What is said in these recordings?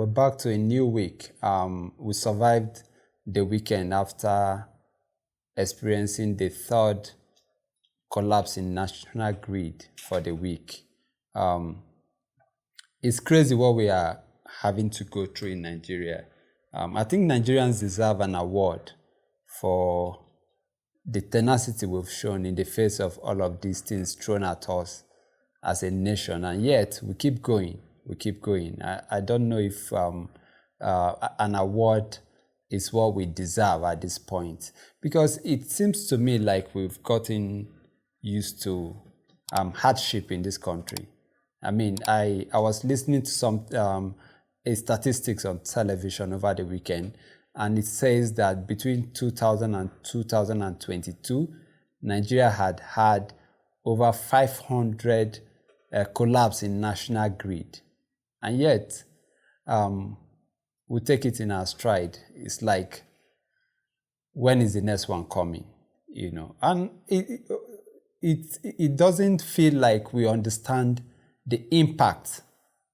we're back to a new week. We survived the weekend after experiencing the third collapse in national grid for the week. It's crazy what we are having to go through in Nigeria. I think Nigerians deserve an award for the tenacity we've shown in the face of all of these things thrown at us as a nation, and yet we keep going. I don't know if an award is what we deserve at this point, because it seems to me like we've gotten used to hardship in this country. I mean, I was listening to some statistics on television over the weekend, and it says that between 2000 and 2022, Nigeria had over 500 collapse in national grid. And yet, we take it in our stride. It's like, when is the next one coming? You know, and it doesn't feel like we understand the impact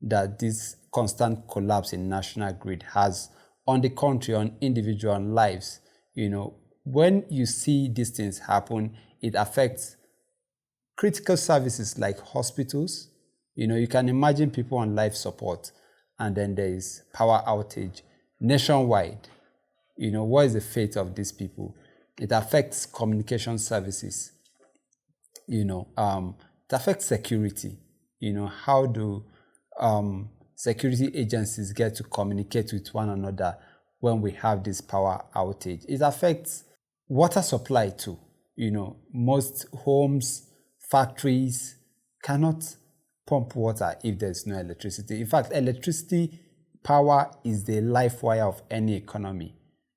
that this constant collapse in national grid has on the country, on individual lives. You know, when you see these things happen, it affects critical services like hospitals. You know, you can imagine people on life support, and then there is power outage nationwide. You know, what is the fate of these people? It affects communication services. You know, it affects security. You know, how do security agencies get to communicate with one another when we have this power outage? It affects water supply too. You know, most homes, factories cannot pump water if there's no electricity. In fact, electricity power is the life wire of any economy.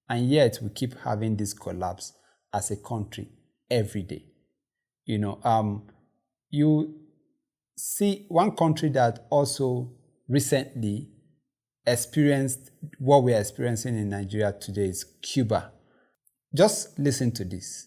And yet we keep having this collapse as a country every day. You know, you see one country that also recently experienced what we're experiencing in Nigeria today is Cuba. Just listen to this.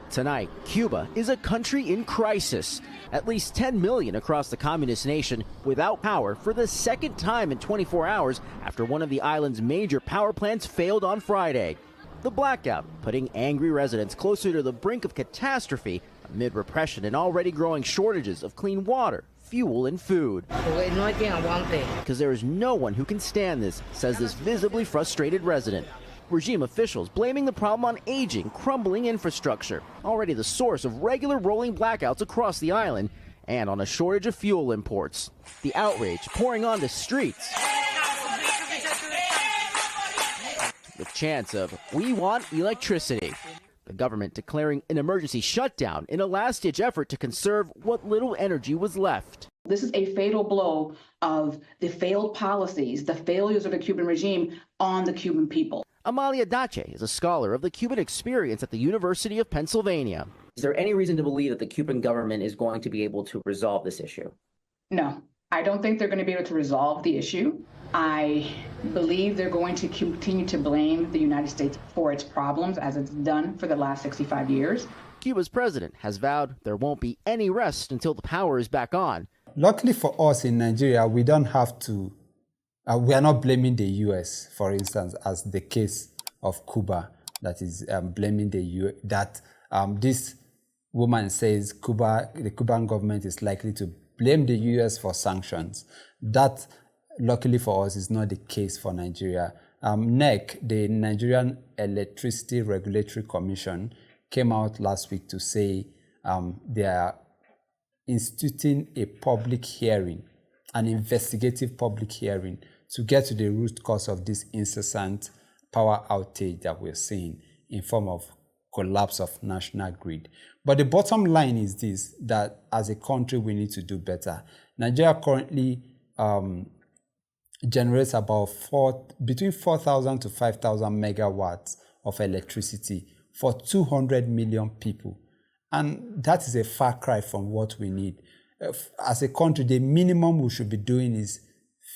Tonight, Cuba is a country in crisis. At least 10 million across the communist nation without power for the second time in 24 hours after one of the island's major power plants failed on Friday. The blackout putting angry residents closer to the brink of catastrophe amid repression and already growing shortages of clean water, fuel, and food. Because there is no one who can stand this, says this visibly frustrated resident. Regime officials blaming the problem on aging, crumbling infrastructure, already the source of regular rolling blackouts across the island, and on a shortage of fuel imports. The outrage pouring onto streets with chants of, "We want electricity." The government declaring an emergency shutdown in a last-ditch effort to conserve what little energy was left. This is a fatal blow of the failed policies, the failures of the Cuban regime on the Cuban people. Amalia Dace is a scholar of the Cuban experience at the University of Pennsylvania. Is there any reason to believe that the Cuban government is going to be able to resolve this issue? No, I don't think they're going to be able to resolve the issue. I believe they're going to continue to blame the United States for its problems, as it's done for the last 65 years. Cuba's president has vowed there won't be any rest until the power is back on. Luckily for us in Nigeria, we don't have to, we are not blaming the US, for instance, as the case of Cuba, that is blaming the US, that this woman says the Cuban government is likely to blame the US for sanctions. That, luckily for us, is not the case for Nigeria. NEC, the Nigerian Electricity Regulatory Commission, came out last week to say they are instituting a public hearing, an investigative public hearing, to get to the root cause of this incessant power outage that we're seeing in form of collapse of national grid. But the bottom line is this, that as a country, we need to do better. Nigeria currently generates about between 4,000 to 5,000 megawatts of electricity for 200 million people. And that is a far cry from what we need. As a country, the minimum we should be doing is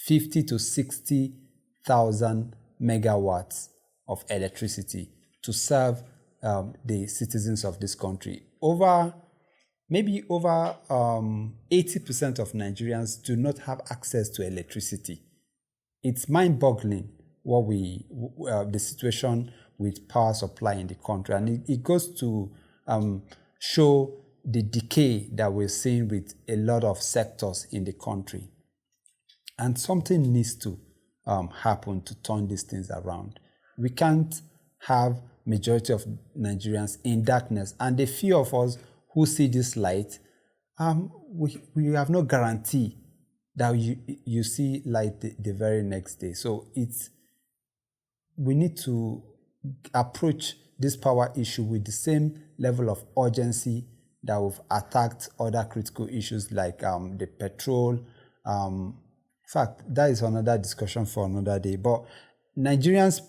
50 to 60,000 megawatts of electricity to serve the citizens of this country. Maybe over 80% of Nigerians do not have access to electricity. It's mind-boggling what the situation with power supply in the country, and it goes to show the decay that we're seeing with a lot of sectors in the country. And something needs to happen to turn these things around. We can't have majority of Nigerians in darkness, and the few of us who see this light, we have no guarantee that you see light the very next day. So we need to approach this power issue with the same level of urgency that we've attacked other critical issues like the petrol. In fact, that is another discussion for another day. But Nigerians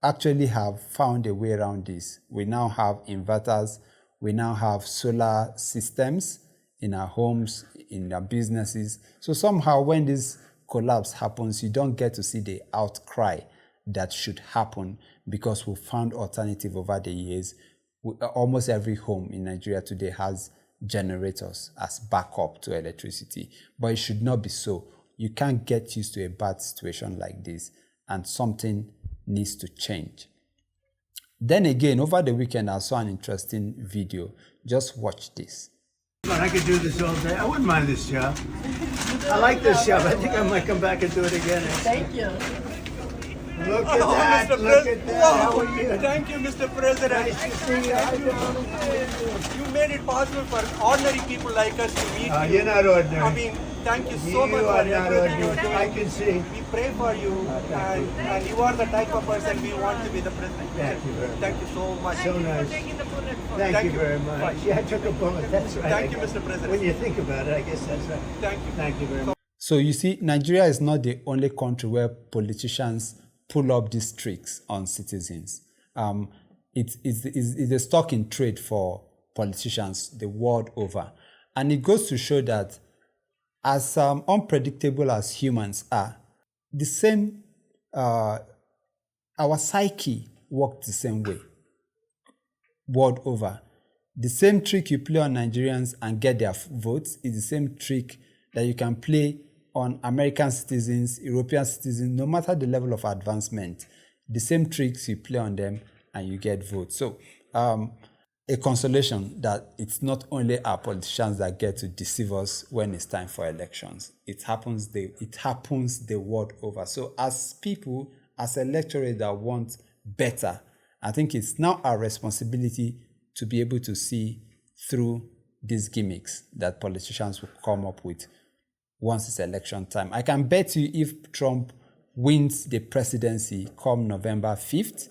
actually have found a way around this. We now have inverters. We now have solar systems in our homes, in our businesses. So somehow when this collapse happens, you don't get to see the outcry that should happen because we found alternative over the years. Almost every home in Nigeria today has generators as backup to electricity, but it should not be so. You can't get used to a bad situation like this, and something needs to change. Then again, over the weekend, I saw an interesting video. Just watch this. I could do this all day. I wouldn't mind this job. I like this job. I think I might come back and do it again. Thank you. Look at that. Mr. Look at that. Wow. How are you? Thank you, Mr. President. Nice to see you. You made it possible for ordinary people like us to meet you. You're not ordinary. I mean, thank you so much You for are not everything you're ordinary. doing. I can see. We pray for you, and you are the type of person we want to be the president. Thank you very much. Thank you so much. So nice. Thank you very much. Yeah, I took a bullet. That's right. Thank you, Mr. President. When you think about it, I guess that's right. Thank you. Thank you very much. So you see, Nigeria is not the only country where politicians pull up these tricks on citizens. It's a stock in trade for politicians the world over. And it goes to show that as unpredictable as humans are, the same, our psyche works the same way world over. The same trick you play on Nigerians and get their votes is the same trick that you can play on American citizens, European citizens, no matter the level of advancement. The same tricks you play on them and you get votes. So a consolation that it's not only our politicians that get to deceive us when it's time for elections. It happens the world over. So as people, as electorate that want better, I think it's now our responsibility to be able to see through these gimmicks that politicians will come up with once it's election time. I can bet you if Trump wins the presidency come November 5th,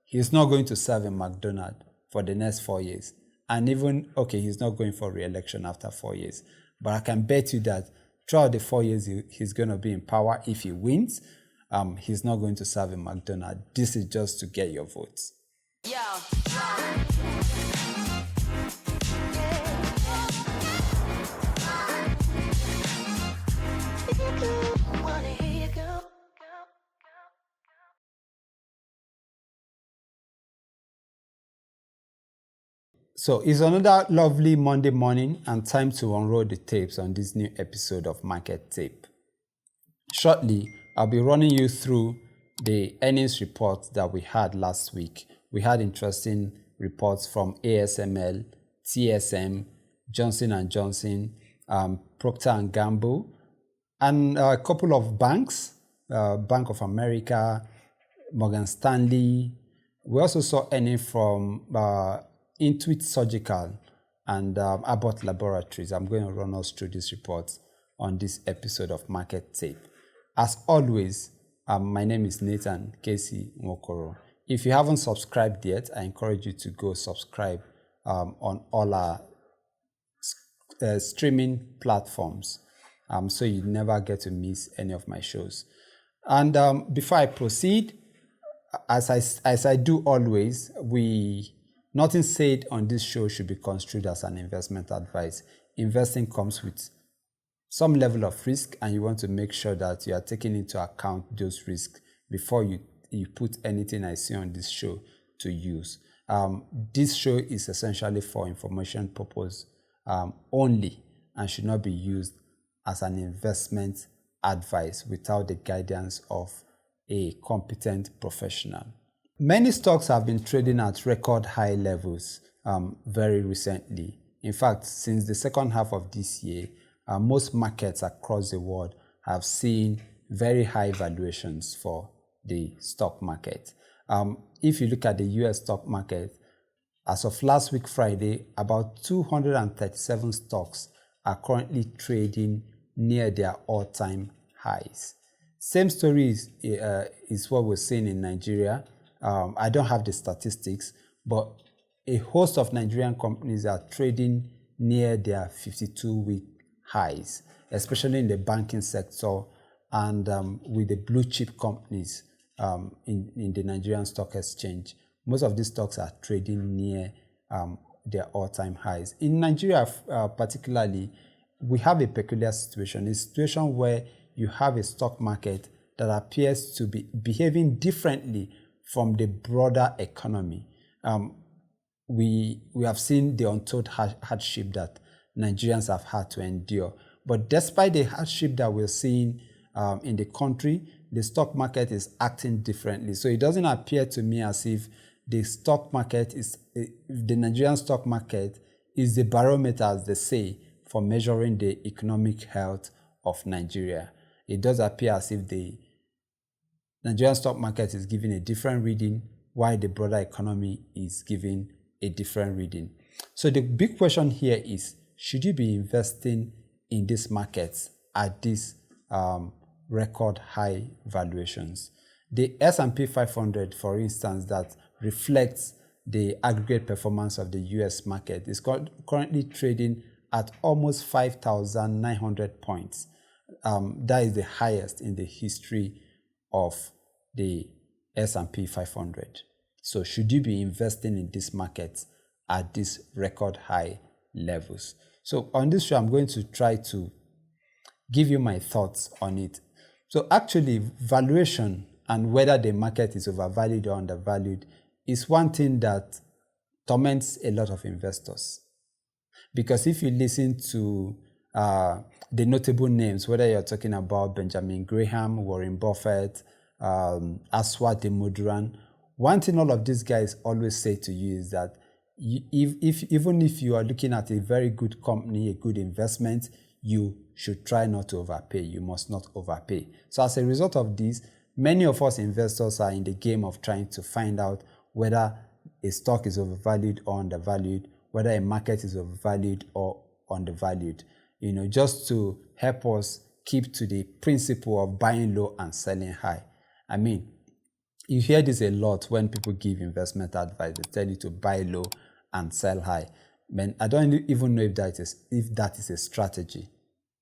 he's not going to serve in McDonald's for the next 4 years. And even, he's not going for re-election after 4 years. But I can bet you that throughout the 4 years he's going to be in power, if he wins, he's not going to serve in McDonald's. This is just to get your votes. So it's another lovely Monday morning and time to unroll the tapes on this new episode of Market Tape. Shortly, I'll be running you through the earnings reports that we had last week. We had interesting reports from ASML, TSM, Johnson & Johnson, Procter & Gamble, and a couple of banks, Bank of America, Morgan Stanley. We also saw earnings from Intuit Surgical and Abbott Laboratories. I'm going to run us through these reports on this episode of Market Tape. As always, my name is Nathan Casey Nwokoro. If you haven't subscribed yet, I encourage you to go subscribe on all our streaming platforms so you never get to miss any of my shows. And before I proceed, as I do always, nothing said on this show should be construed as an investment advice. Investing comes with some level of risk, and you want to make sure that you are taking into account those risks before you put anything I see on this show to use. This show is essentially for information purpose only and should not be used as an investment advice without the guidance of a competent professional. Many stocks have been trading at record high levels very recently. In fact, since the second half of this year, most markets across the world have seen very high valuations for the stock market. If you look at the US stock market, as of last week Friday, about 237 stocks are currently trading near their all-time highs. Same story is what we're seeing in Nigeria. I don't have the statistics, but a host of Nigerian companies are trading near their 52-week highs, especially in the banking sector and with the blue chip companies in the Nigerian Stock Exchange. Most of these stocks are trading near their all-time highs. In Nigeria particularly, we have a peculiar situation, a situation where you have a stock market that appears to be behaving differently from the broader economy. We have seen the untold hardship that Nigerians have had to endure. But despite the hardship that we're seeing in the country, the stock market is acting differently. So it doesn't appear to me as if the stock market the Nigerian stock market is the barometer, as they say, for measuring the economic health of Nigeria. It does appear as if the Nigerian stock market is giving a different reading, while the broader economy is giving a different reading. So the big question here is, should you be investing in these markets at these record high valuations? The S&P 500, for instance, that reflects the aggregate performance of the US market, is currently trading at almost 5,900 points. That is the highest in the history of the S&P 500. So should you be investing in these markets at these record high levels? So on this show, I'm going to try to give you my thoughts on it. So actually, valuation and whether the market is overvalued or undervalued is one thing that torments a lot of investors. Because if you listen to the notable names, whether you're talking about Benjamin Graham, Warren Buffett, Aswath Damodaran, one thing all of these guys always say to you is that even if you are looking at a very good company, a good investment, you should try not to overpay. You must not overpay. So as a result of this, many of us investors are in the game of trying to find out whether a stock is overvalued or undervalued, whether a market is overvalued or undervalued, just to help us keep to the principle of buying low and selling high. I mean, you hear this a lot when people give investment advice. They tell you to buy low and sell high. Man, I don't even know if that is a strategy,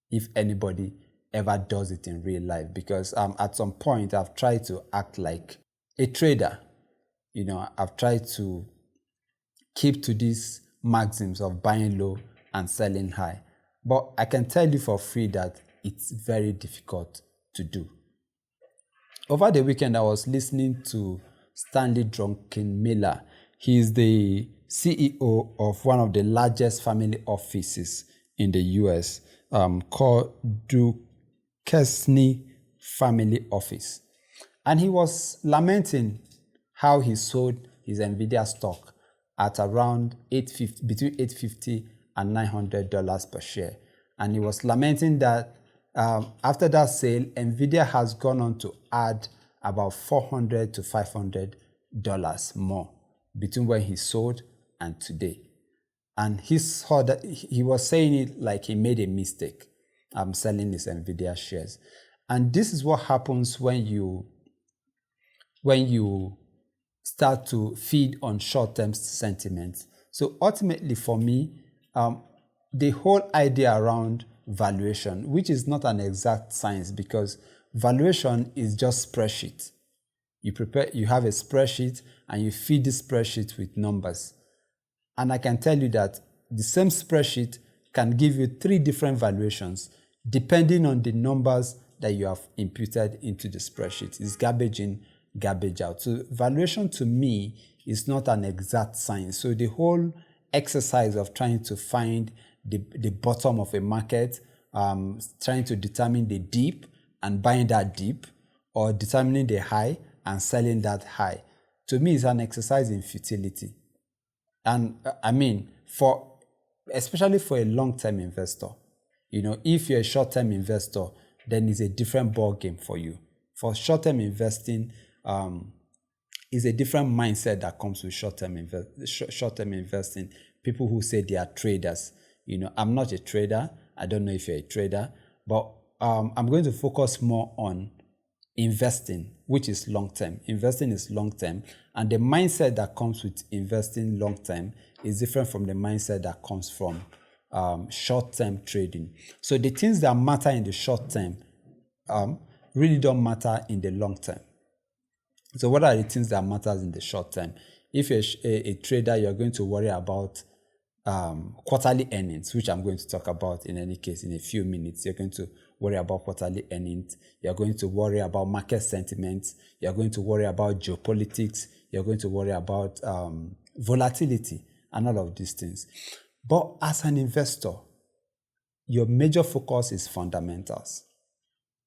if anybody ever does it in real life, because at some point I've tried to act like a trader. I've tried to keep to these maxims of buying low and selling high. But I can tell you for free that it's very difficult to do. Over the weekend, I was listening to Stanley Druckenmiller. He is the CEO of one of the largest family offices in the US, called Duquesne Family Office. And he was lamenting how he sold his NVIDIA stock at around between $850 and $900 per share. And he was lamenting that after that sale, NVIDIA has gone on to add about $400 to $500 more between when he sold and today. And he was saying it like he made a mistake selling his NVIDIA shares. And this is what happens when you start to feed on short-term sentiments. So ultimately for me, the whole idea around valuation, which is not an exact science, because valuation is just spreadsheet. You have a spreadsheet and you feed the spreadsheet with numbers. And I can tell you that the same spreadsheet can give you 3 different valuations depending on the numbers that you have imputed into the spreadsheet. It's garbage in, garbage out. So valuation to me is not an exact science. So the whole exercise of trying to find the bottom of a market, trying to determine the dip and buying that dip, or determining the high and selling that high, to me is an exercise in futility. And I mean, especially for a long-term investor, if you're a short-term investor, then it's a different ball game for you. For short-term investing, is a different mindset that comes with short-term investing. People who say they are traders. I'm not a trader. I don't know if you're a trader, but I'm going to focus more on investing, which is long-term. Investing is long-term, and the mindset that comes with investing long-term is different from the mindset that comes from short-term trading. So the things that matter in the short-term really don't matter in the long-term. So what are the things that matters in the short-term? If you're a trader, you're going to worry about quarterly earnings, which I'm going to talk about in any case in a few minutes. You're going to worry about quarterly earnings. You're going to worry about market sentiments. You're going to worry about geopolitics. You're going to worry about volatility and all of these things. But as an investor, your major focus is fundamentals.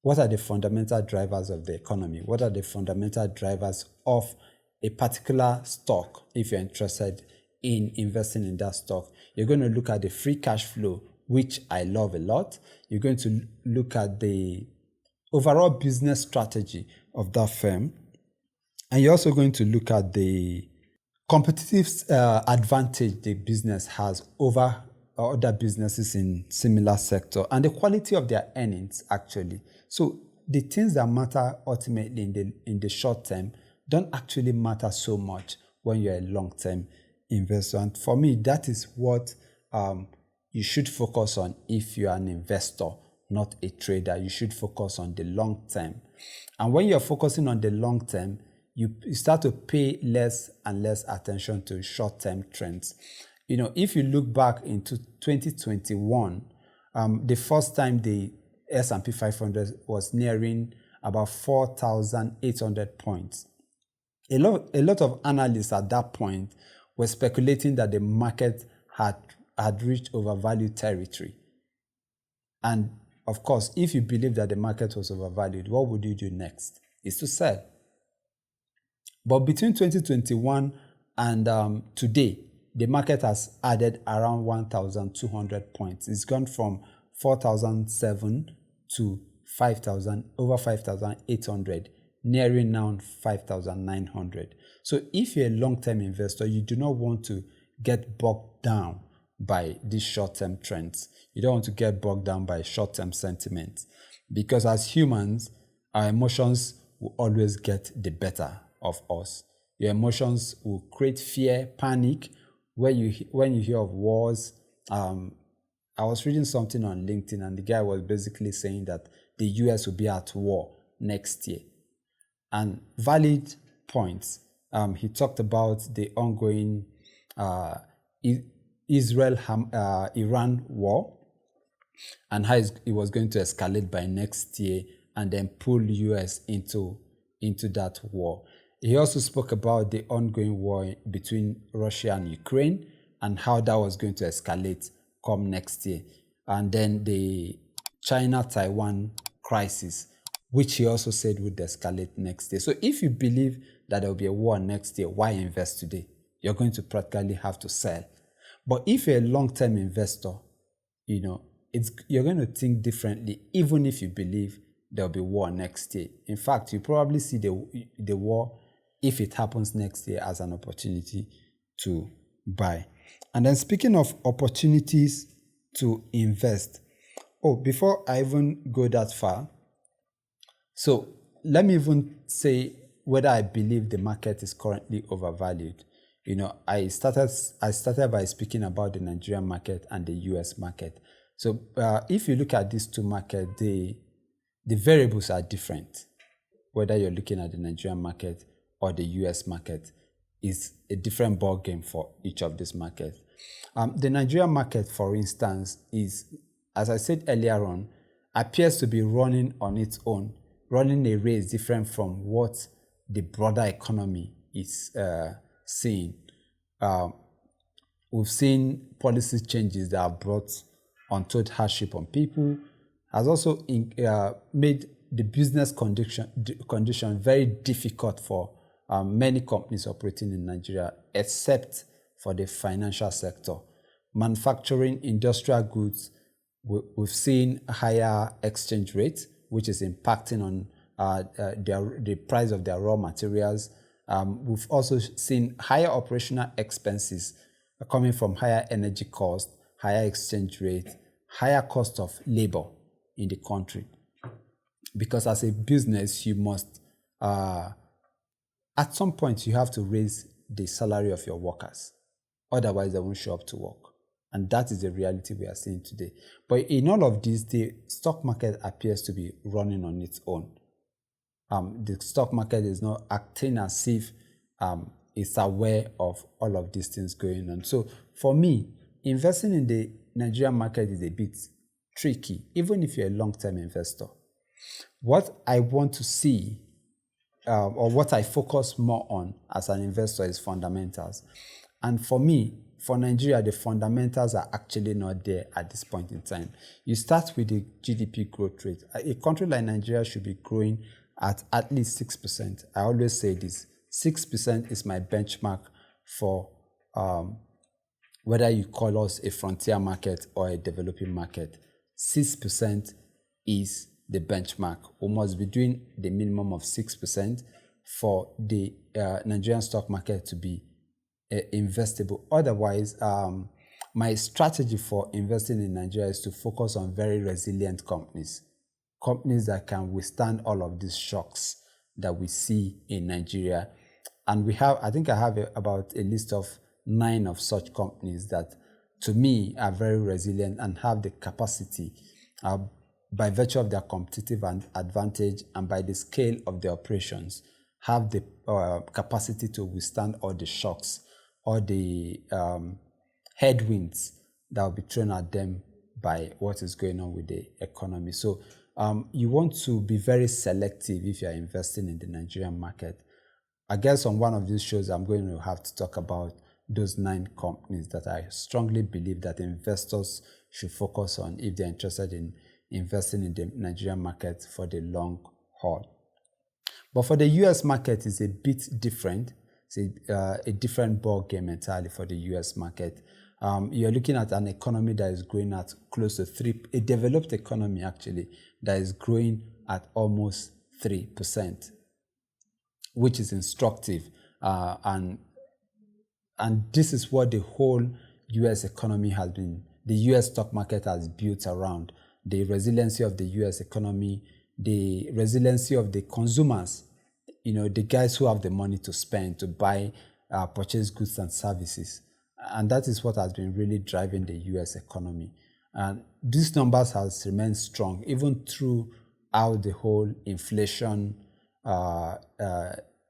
What are the fundamental drivers of the economy? What are the fundamental drivers of a particular stock if you're interested in investing in that stock? You're going to look at the free cash flow, which I love a lot. You're going to look at the overall business strategy of that firm. And you're also going to look at the competitive advantage the business has over other businesses in similar sector, and the quality of their earnings, actually. So the things that matter ultimately in the short term don't actually matter so much when you're a long-term investor. And for me, that is what you should focus on if you are an investor, not a trader. You should focus on the long term. And when you're focusing on the long term, you start to pay less and less attention to short-term trends. If you look back into 2021, the first time the S&P 500 was nearing about 4,800 points. A lot of analysts at that point were speculating that the market had reached overvalued territory. And of course, if you believe that the market was overvalued, what would you do next? Is to sell. But between 2021 and today, the market has added around 1,200 points. It's gone from 4,007 to 5,000, over 5,800, nearing now 5,900. So if you're a long-term investor, you do not want to get bogged down by these short-term trends. You don't want to get bogged down by short-term sentiments, because as humans, our emotions will always get the better of us. Your emotions will create fear, panic. When you hear of wars, I was reading something on LinkedIn, and the guy was basically saying that the US will be at war next year. And valid points. He talked about the ongoing Israel-Iran war, and how it was going to escalate by next year and then pull US into that war. He also spoke about the ongoing war between Russia and Ukraine and how that was going to escalate come next year. And then the China-Taiwan crisis, which he also said would escalate next year. So if you believe that there will be a war next year, why invest today? You're going to practically have to sell. But if you're a long-term investor, you're going to think differently, even if you believe there'll be war next year. In fact, you probably see the war, if it happens next year, as an opportunity to buy. And then speaking of opportunities to invest, before I even go that far, so let me even say whether I believe the market is currently overvalued. I started by speaking about the Nigerian market and the US market. So if you look at these two markets, the variables are different. Whether you're looking at the Nigerian market or the US market is a different ball game for each of these markets. The Nigerian market, for instance, is, as I said earlier on, appears to be running on its own, running a race different from what the broader economy is seeing. We've seen policy changes that have brought untold hardship on people, has also made the business condition very difficult for many companies operating in Nigeria, except for the financial sector. Manufacturing, industrial goods, we've seen higher exchange rates, which is impacting on the price of their raw materials. We've also seen higher operational expenses coming from higher energy costs, higher exchange rate, higher cost of labor in the country. Because as a business, you must, at some point, you have to raise the salary of your workers. Otherwise, they won't show up to work. And that is the reality we are seeing today. But in all of this, the stock market appears to be running on its own. The stock market is not acting as if it's aware of all of these things going on. So for me, investing in the Nigerian market is a bit tricky, even if you're a long-term investor. What I want to see, or what I focus more on as an investor, is fundamentals. And for me, for Nigeria, the fundamentals are actually not there at this point in time. You start with the GDP growth rate. A country like Nigeria should be growing at least 6%. I always say this, 6% is my benchmark for whether you call us a frontier market or a developing market. 6% is the benchmark. We must be doing the minimum of 6% for the Nigerian stock market to be investable. Otherwise, my strategy for investing in Nigeria is to focus on very resilient companies that can withstand all of these shocks that we see in Nigeria. And I think I have about a list of 9 of such companies that, to me, are very resilient and have the capacity, by virtue of their competitive advantage and by the scale of their operations, have the capacity to withstand all the shocks, all the headwinds that will be thrown at them by what is going on with the economy. So you want to be very selective if you're investing in the Nigerian market. I guess on one of these shows, I'm going to have to talk about those 9 companies that I strongly believe that investors should focus on if they're interested in investing in the Nigerian market for the long haul. But for the US market, it's a bit different. It's a different ball game entirely for the US market. You're looking at an economy that is growing at close to a developed economy actually, that is growing at almost 3%, which is instructive. And this is what the whole US economy has been, the US stock market has built around. The resiliency of the US economy, the resiliency of the consumers, the guys who have the money to spend, to buy, purchase goods and services. And that is what has been really driving the US economy. And these numbers has remained strong, even throughout the whole inflation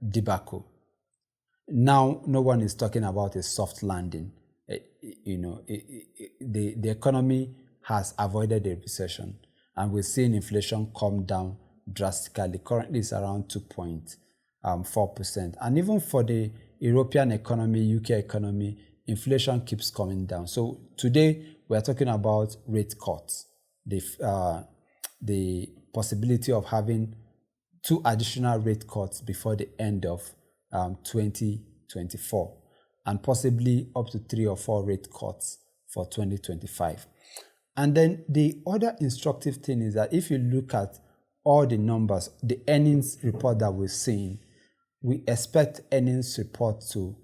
debacle. Now, no one is talking about a soft landing. The economy has avoided a recession, and we're seeing inflation come down drastically. Currently, it's around 2.4%. And even for the European economy, UK economy, inflation keeps coming down. So today, we're talking about rate cuts, the possibility of having 2 additional rate cuts before the end of 2024, and possibly up to 3 or 4 rate cuts for 2025. And then the other instructive thing is that if you look at all the numbers, the earnings report that we're seeing, we expect earnings report to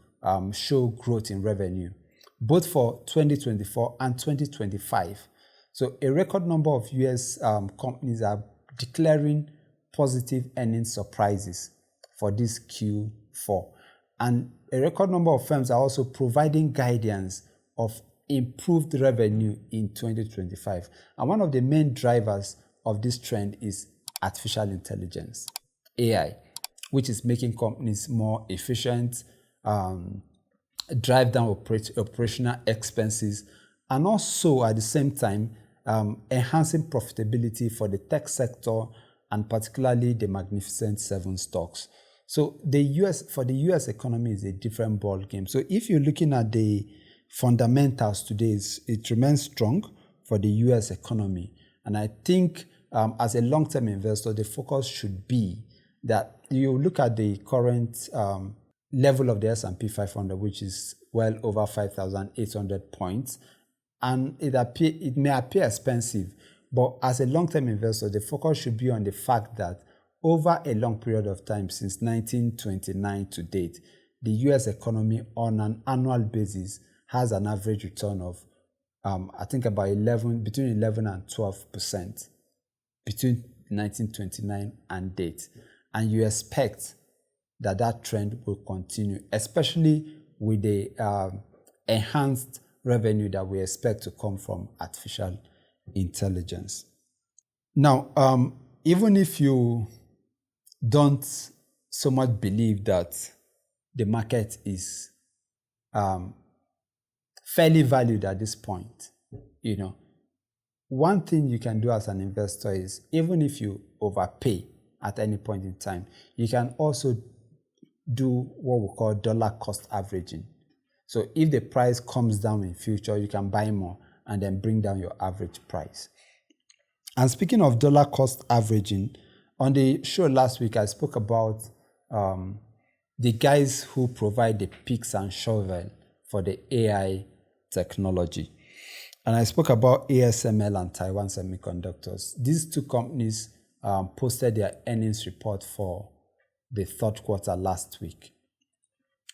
show growth in revenue, both for 2024 and 2025. So a record number of US companies are declaring positive earnings surprises for this Q4. And a record number of firms are also providing guidance of improved revenue in 2025. And one of the main drivers of this trend is artificial intelligence, AI, which is making companies more efficient, drive down operational expenses, and also at the same time enhancing profitability for the tech sector and particularly the Magnificent Seven stocks. So for the US economy is a different ball game. So if you're looking at the fundamentals today, it remains strong for the US economy. And I think as a long-term investor, the focus should be that you look at the current level of the S&P 500, which is well over 5,800 points, and it may appear expensive, but as a long-term investor, the focus should be on the fact that over a long period of time, since 1929 to date, the U.S. economy on an annual basis has an average return of, I think about between 11 and 12% between 1929 and date. And you expect that trend will continue, especially with the enhanced revenue that we expect to come from artificial intelligence. Now, even if you don't so much believe that the market is fairly valued at this point, one thing you can do as an investor is, even if you overpay at any point in time, you can also do what we call dollar cost averaging. So if the price comes down in future, you can buy more and then bring down your average price. And speaking of dollar cost averaging, on the show last week, I spoke about the guys who provide the picks and shovel for the AI technology. And I spoke about ASML and Taiwan Semiconductors. These two companies posted their earnings report for the third quarter last week.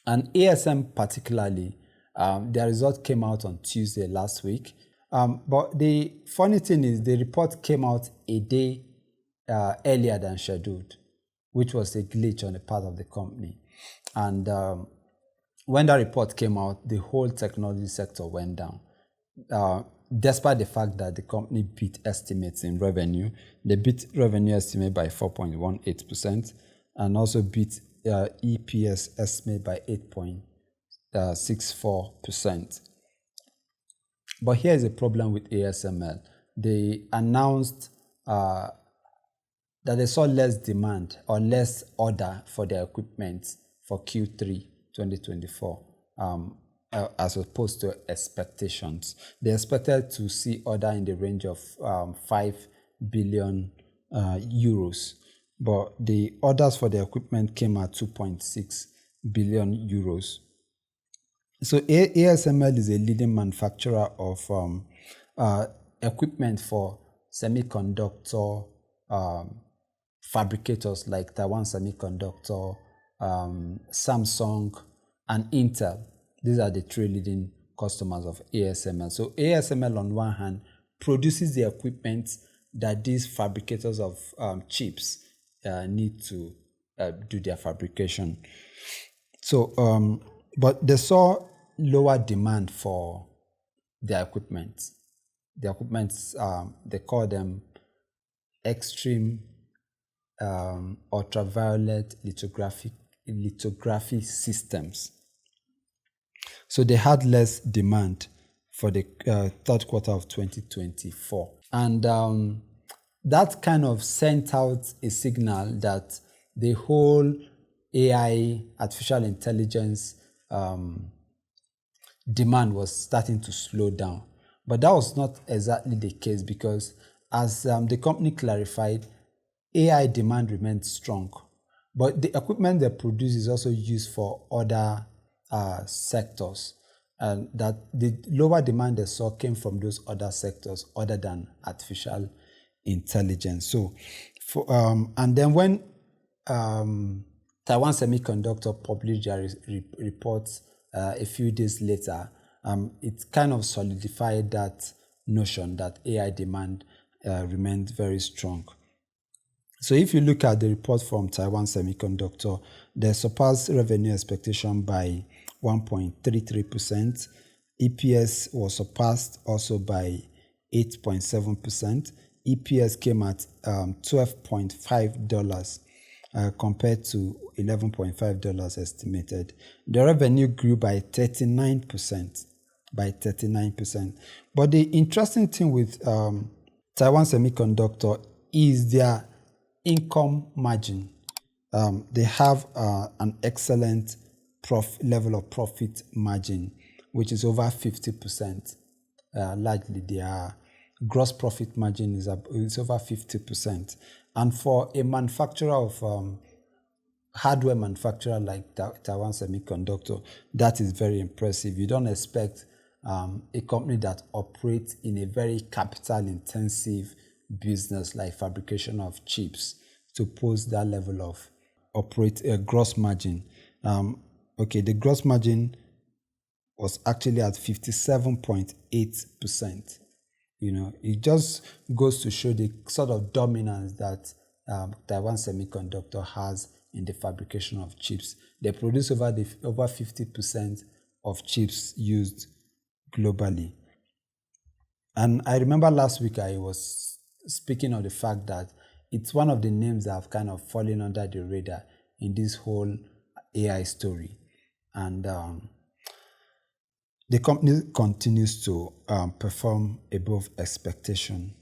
And ASM particularly, their result came out on Tuesday last week. But the funny thing is, the report came out a day earlier than scheduled, which was a glitch on the part of the company. And when that report came out, the whole technology sector went down. Despite the fact that the company beat estimates in revenue, they beat revenue estimate by 4.18% and also beat EPS estimate by 8.64%. But here's a problem with ASML. They announced that they saw less demand or less order for their equipment for Q3 2024 as opposed to expectations. They expected to see order in the range of 5 billion euros, but the orders for the equipment came at 2.6 billion euros. So ASML is a leading manufacturer of equipment for semiconductor fabricators like Taiwan Semiconductor, Samsung, and Intel. These are the three leading customers of ASML. So ASML, on one hand, produces the equipment that these fabricators of chips need to do their fabrication. So, but they saw lower demand for their equipment. The equipment, they call them extreme ultraviolet lithography systems. So they had less demand for the third quarter of 2024. And that kind of sent out a signal that the whole AI, artificial intelligence demand was starting to slow down. But that was not exactly the case, because as the company clarified, AI demand remained strong. But the equipment they produce is also used for other sectors. And that the lower demand they saw came from those other sectors other than artificial intelligence. So, and then when Taiwan Semiconductor published their reports a few days later, it kind of solidified that notion that AI demand remained very strong. So if you look at the report from Taiwan Semiconductor, they surpassed revenue expectation by 1.33%. EPS was surpassed also by 8.7%. EPS came at $12.5 compared to $11.5 estimated. The revenue grew by 39%. But the interesting thing with Taiwan Semiconductor is their income margin. They have an excellent level of profit margin, which is over 50%. Largely, they are gross profit margin is over 50%. And for a manufacturer of hardware manufacturer like Taiwan Semiconductor, that is very impressive. You don't expect a company that operates in a very capital-intensive business like fabrication of chips to post that level of gross margin. The gross margin was actually at 57.8%. It just goes to show the sort of dominance that Taiwan Semiconductor has in the fabrication of chips. They produce over 50% of chips used globally. And I remember last week I was speaking of the fact that it's one of the names that have kind of fallen under the radar in this whole AI story. And the company continues to perform above expectation.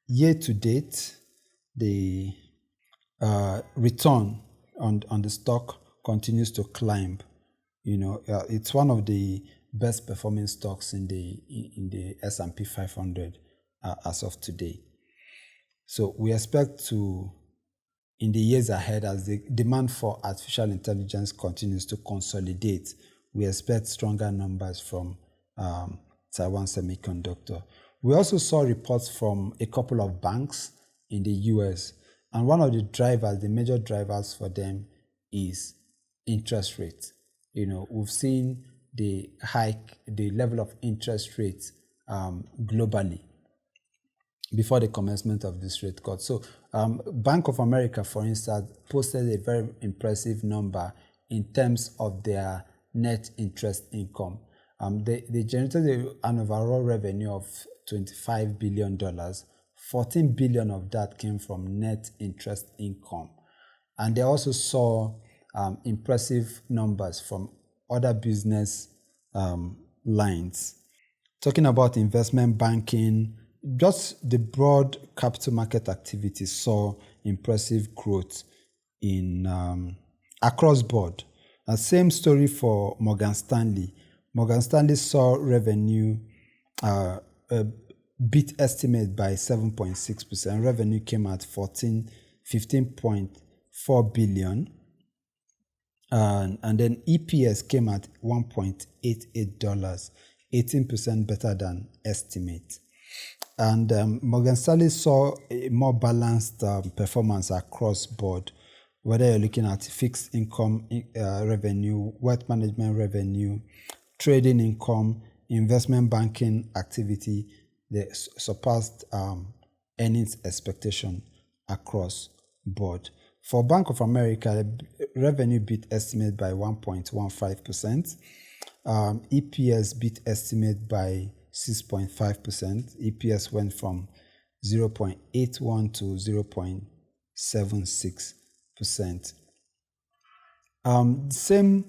Year to date, the return on the stock continues to climb. It's one of the best performing stocks in the S&P 500 as of today. So we expect to, in the years ahead, as the demand for artificial intelligence continues to consolidate, we expect stronger numbers from Taiwan Semiconductor. We also saw reports from a couple of banks in the US, and one of the major drivers for them is interest rates. We've seen the level of interest rates globally before the commencement of this rate cut. So Bank of America, for instance, posted a very impressive number in terms of their net interest income. They generated an overall revenue of $25 billion. $14 billion of that came from net interest income. And they also saw impressive numbers from other business lines. Talking about investment banking, just the broad capital market activity saw impressive growth in across board. Same story for Morgan Stanley. Morgan Stanley saw revenue beat estimate by 7.6%. Revenue came at $15.4 billion. And then EPS came at $1.88, 18% better than estimate. And Morgan Stanley saw a more balanced performance across board, whether you're looking at fixed income revenue, wealth management revenue, trading income, investment banking activity. They surpassed earnings expectation across board. For Bank of America, revenue beat estimate by 1.15%. EPS beat estimate by 6.5%. EPS went from 0.81 to 0.76%. Same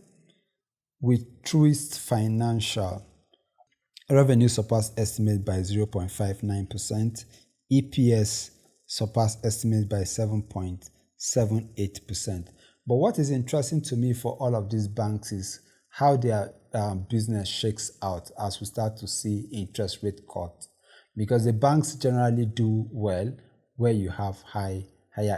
with Truist Financial. Revenue surpassed estimate by 0.59%. EPS surpassed estimate by 7.78%. But what is interesting to me for all of these banks is how their business shakes out as we start to see interest rate cuts. Because the banks generally do well where you have higher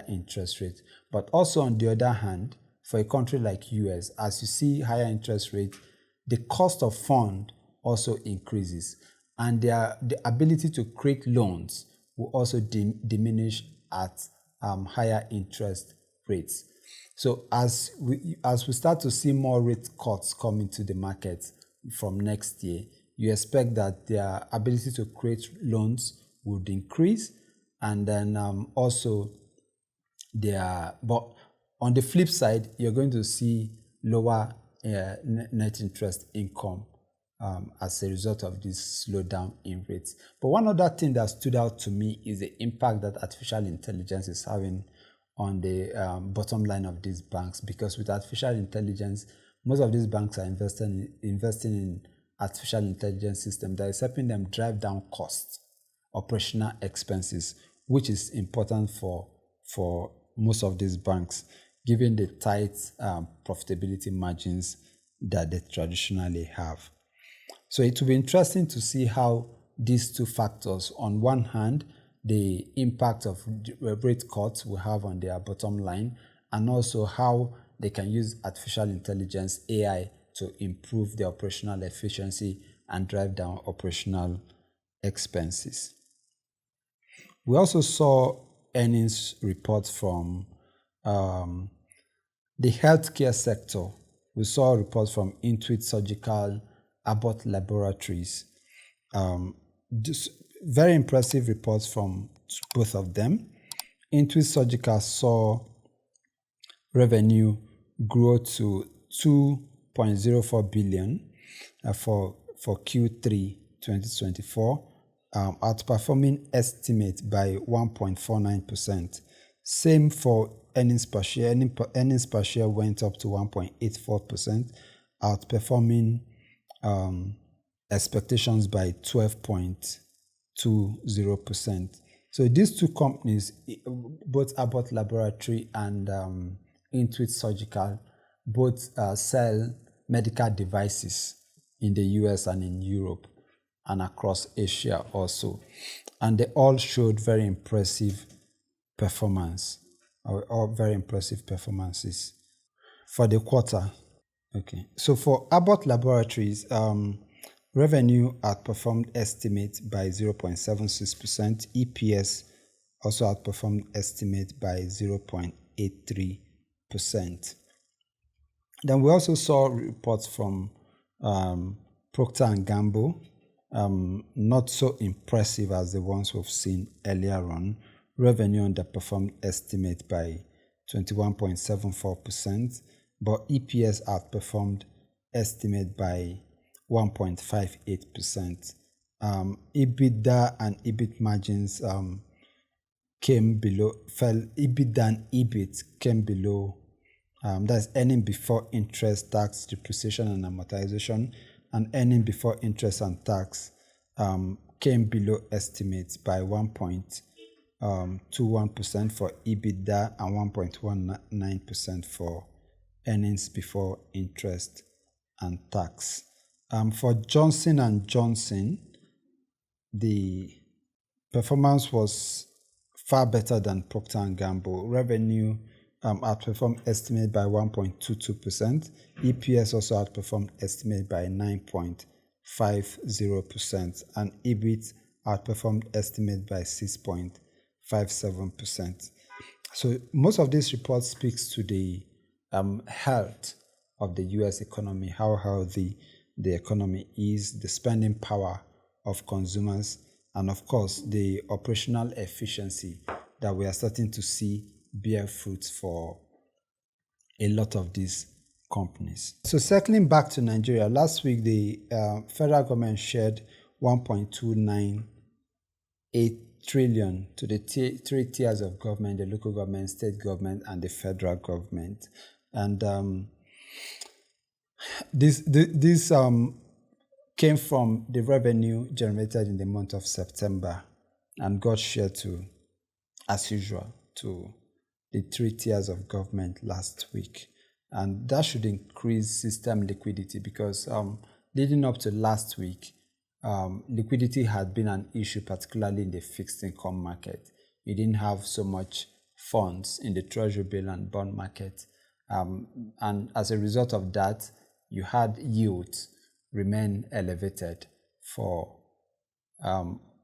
interest rates. But also on the other hand, for a country like US, as you see higher interest rates, the cost of fund also increases. And the ability to create loans will also diminish at higher interest rates. So as we start to see more rate cuts come into the market from next year, you expect that their ability to create loans would increase, and then also but on the flip side, you're going to see lower net interest income as a result of this slowdown in rates. But one other thing that stood out to me is the impact that artificial intelligence is having on the bottom line of these banks, because with artificial intelligence, most of these banks are investing in artificial intelligence system that is helping them drive down costs, operational expenses, which is important for most of these banks, given the tight profitability margins that they traditionally have. So it will be interesting to see how these two factors. On one hand, the impact of rate cuts will have on their bottom line, and also how they can use artificial intelligence, AI, to improve their operational efficiency and drive down operational expenses. We also saw earnings reports from the healthcare sector. We saw reports from Intuit Surgical, Abbott Laboratories. Just very impressive reports from both of them. Intuit Surgical saw revenue grow to 2.04 billion for Q3 2024, outperforming estimate by 1.49%. Same for earnings per share. Earnings per share went up to 1.84%, outperforming expectations by 12.20%. So these two companies, both Abbott Laboratory and Intuit Surgical, both sell medical devices in the US and in Europe and across Asia also. And they all showed very impressive performance, or very impressive performances for the quarter. Okay, so for Abbott Laboratories, revenue outperformed estimate by 0.76%. EPS also outperformed estimate by 0.83%. Then we also saw reports from Procter & Gamble, not so impressive as the ones we've seen earlier on. Revenue underperformed estimate by 21.74%, but EPS outperformed estimate by 1.58%. EBITDA and EBIT margins came below, EBITDA and EBIT came below, that's earning before interest, tax, depreciation and amortization, and earning before interest and tax came below estimates by 1.21% for EBITDA and 1.19% for earnings before interest and tax. For Johnson & Johnson, the performance was far better than Procter & Gamble. Revenue outperformed estimate by 1.22%. EPS also outperformed estimate by 9.50%, and EBIT outperformed estimate by 6.57%. So most of these reports speaks to the health of the U.S. economy, how healthy the economy is, the spending power of consumers, and of course the operational efficiency that we are starting to see bear fruits for a lot of these companies. So circling back to Nigeria, last week the federal government shared 1.298 trillion to the three tiers of government: the local government, state government, and the federal government. And this came from the revenue generated in the month of September and got shared to, as usual, to the three tiers of government last week. And that should increase system liquidity because leading up to last week, liquidity had been an issue, particularly in the fixed income market. You didn't have so much funds in the treasury bill and bond market. And as a result of that, you had yields remain elevated for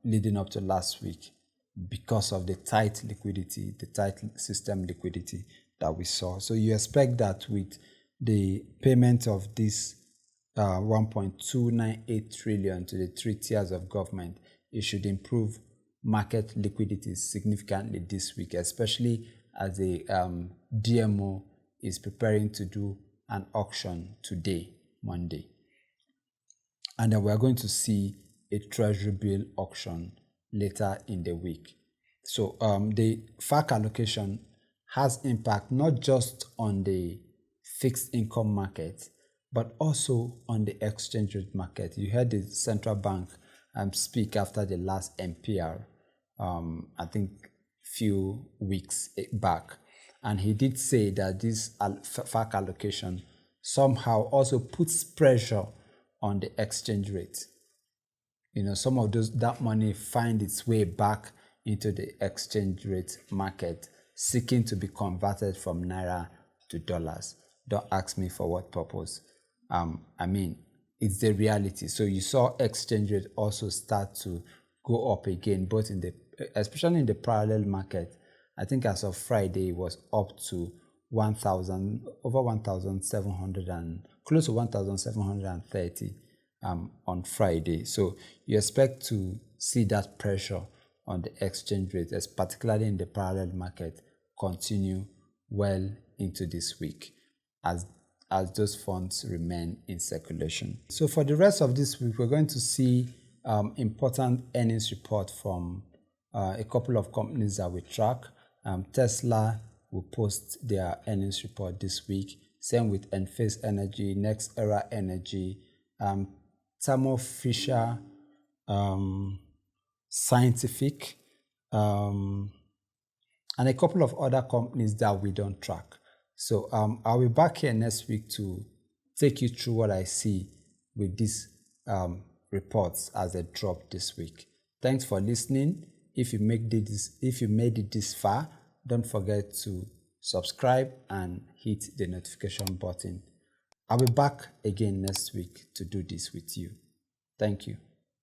leading up to last week because of the tight liquidity, the tight system liquidity that we saw. So you expect that with the payment of this 1.298 trillion to the three tiers of government, it should improve market liquidity significantly this week, especially as the DMO is preparing to do an auction today, Monday. And then we're going to see a treasury bill auction later in the week. So the FAAC allocation has impact not just on the fixed income market, but also on the exchange rate market. You heard the central bank speak after the last MPR, I think few weeks back. And he did say that this FAAC allocation somehow also puts pressure on the exchange rate. some of that money find its way back into the exchange rate market, seeking to be converted from naira to dollars. Don't ask me for what purpose. It's the reality. So you saw exchange rate also start to go up again, both especially in the parallel market. I think as of Friday, it was up to 1,700 and close to 1,730 on Friday. So you expect to see that pressure on the exchange rate, particularly in the parallel market, continue well into this week as those funds remain in circulation. So for the rest of this week, we're going to see important earnings report from a couple of companies that we track. Tesla will post their earnings report this week. Same with Enphase Energy, Next Era Energy, Thermo Fisher Scientific, and a couple of other companies that we don't track. So I'll be back here next week to take you through what I see with these reports as they drop this week. Thanks for listening. If you made it this far, don't forget to subscribe and hit the notification button. I'll be back again next week to do this with you. Thank you.